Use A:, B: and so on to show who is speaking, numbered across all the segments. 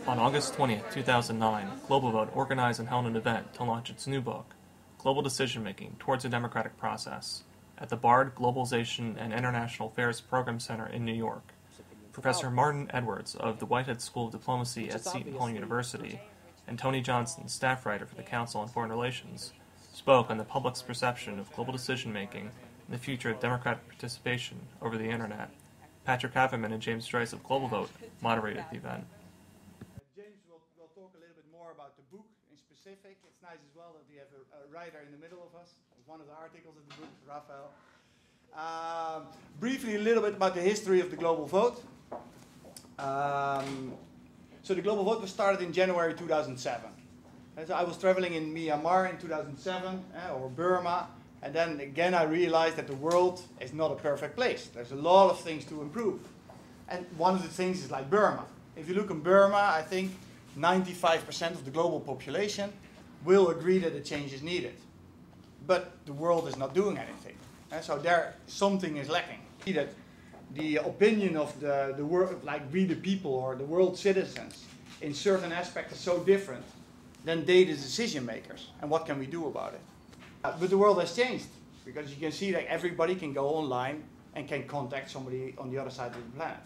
A: On August 20th, 2009, globalvote organized and held an event to launch its new book, Global Decision-Making Towards a Democratic Process, at the Bard Globalization and International Affairs Program Center in New York. Professor Martin Edwards of the Whitehead School of Diplomacy at Seton Hall University and Tony Johnson, staff writer for the Council on Foreign Relations, spoke on the public's perception of global decision-making and the future of democratic participation over the Internet. Patrick Haveman and James Joyce of globalvote moderated the event.
B: James will talk a little bit more about the book in specific. It's nice as well that we have a writer in the middle of us. One of the articles of the book, Raphael. Briefly, a little bit about the history of the global vote. So the global vote was started in January 2007. And so I was traveling in Myanmar in 2007, or Burma, and then again I realized that the world is not a perfect place. There's a lot of things to improve. And one of the things is like Burma. If you look in Burma, I think 95% of the global population will agree that a change is needed. But the world is not doing anything. And so there, something is lacking. That the opinion of the world, like we the people or the world citizens, in certain aspects is so different than they the decision makers. And what can we do about it? But the world has changed, because you can see that everybody can go online and can contact somebody on the other side of the planet.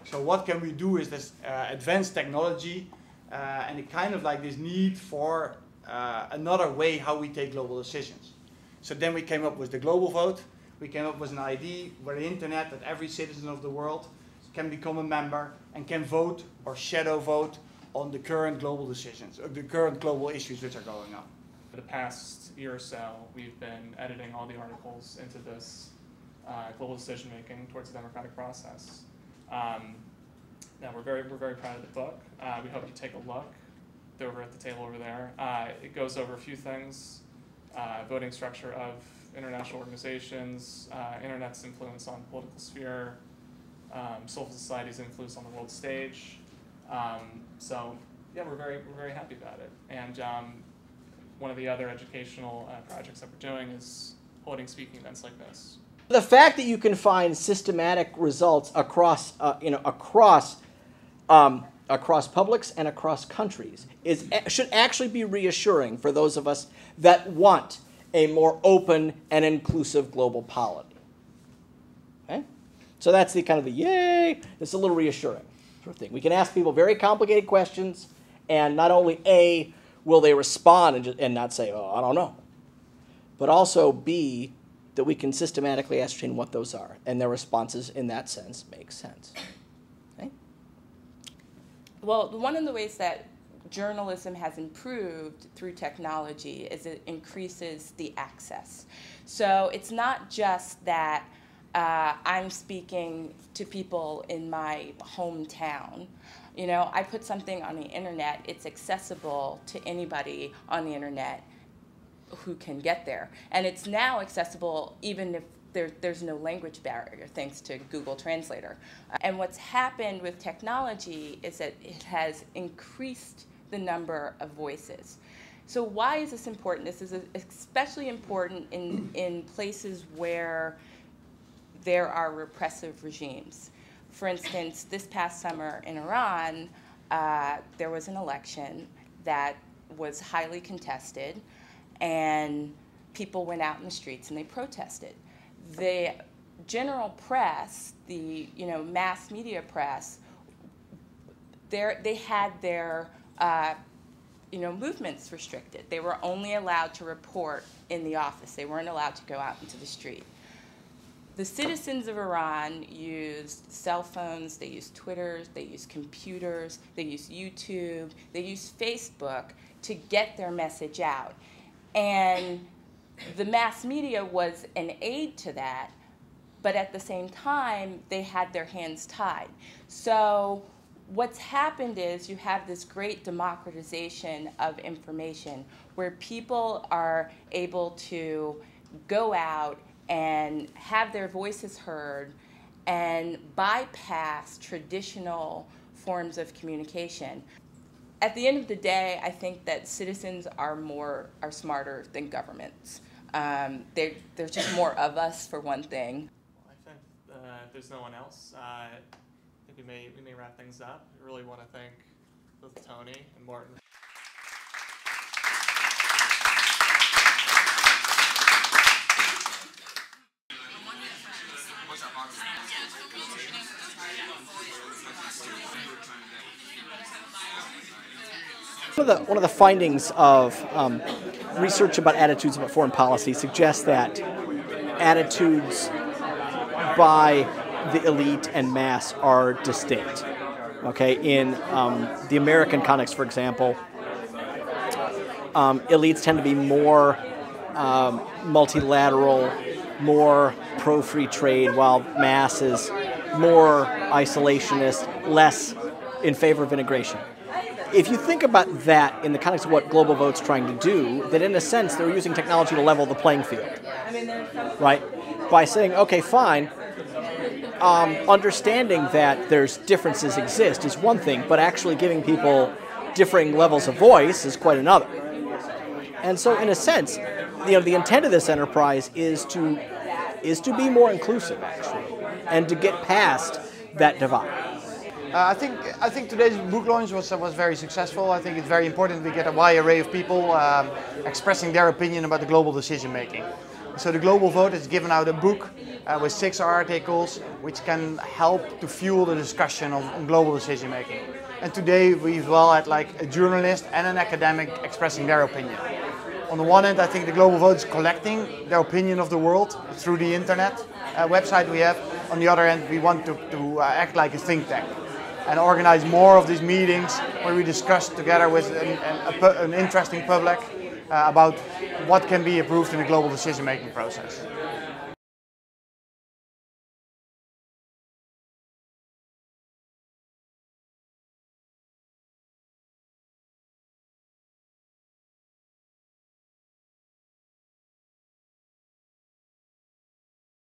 B: So what can we do is this advanced technology and it kind of like this need for another way how we take global decisions. So then we came up with the global vote. We came up with an ID where the internet, that every citizen of the world can become a member and can vote or shadow vote on the current global decisions, or the current global issues which are going on.
A: For the past year or so, we've been editing all the articles into this global decision-making towards the democratic process. Now we're very proud of the book. We hope you take a look. They're over at the table over there. It goes over a few things: voting structure of international organizations, internet's influence on the political sphere, civil society's influence on the world stage. So yeah, we're very happy about it. And one of the other educational projects that we're doing is holding speaking events like this.
C: The fact that you can find systematic results across publics and across countries should actually be reassuring for those of us that want a more open and inclusive global polity. Okay? So that's the kind of the yay. It's a little reassuring sort of thing. We can ask people very complicated questions, and not only A, will they respond and not say, oh, I don't know, but also B, that we can systematically ascertain what those are, and their responses in that sense make sense. Okay?
D: Well, one of the ways that journalism has improved through technology is it increases the access. So it's not just that I'm speaking to people in my hometown. You know, I put something on the internet, it's accessible to anybody on the internet who can get there. And it's now accessible even if there's no language barrier, thanks to Google Translator. And what's happened with technology is that it has increased the number of voices. So why is this important? This is especially important in places where there are repressive regimes. For instance, this past summer in Iran, there was an election that was highly contested, and people went out in the streets and they protested. The general press, the mass media press, they had their movements restricted. They were only allowed to report in the office. They weren't allowed to go out into the street. The citizens of Iran used cell phones, they used Twitter, they used computers, they used YouTube, they used Facebook to get their message out. And the mass media was an aid to that, but at the same time, they had their hands tied. So what's happened is you have this great democratization of information where people are able to go out and have their voices heard and bypass traditional forms of communication. At the end of the day, I think that citizens are smarter than governments. There's just more of us, for one thing.
A: Well, I think there's no one else. think we may wrap things up. I really want to thank both Tony and Martin.
C: One of the findings of research about attitudes about foreign policy suggests that attitudes by the elite and mass are distinct. Okay, in the American context, for example, elites tend to be more multilateral, more pro-free trade, while mass is more isolationist, less in favor of integration. If you think about that in the context of what globalvote's trying to do, that in a sense they're using technology to level the playing field, right? By saying, okay, fine, understanding that there's differences exist is one thing, but actually giving people differing levels of voice is quite another. And so, in a sense, the intent of this enterprise is to be more inclusive, actually, and to get past that divide.
B: I think today's book launch was very successful. I think it's very important we get a wide array of people expressing their opinion about the global decision making. So the Global Vote has given out a book with 6 articles which can help to fuel the discussion on global decision making. And today we as well had like a journalist and an academic expressing their opinion. On the one hand, I think the Global Vote is collecting their opinion of the world through the internet website we have. On the other hand, we want to act like a think tank and organize more of these meetings where we discuss together with an interesting public about what can be improved in the global decision-making process.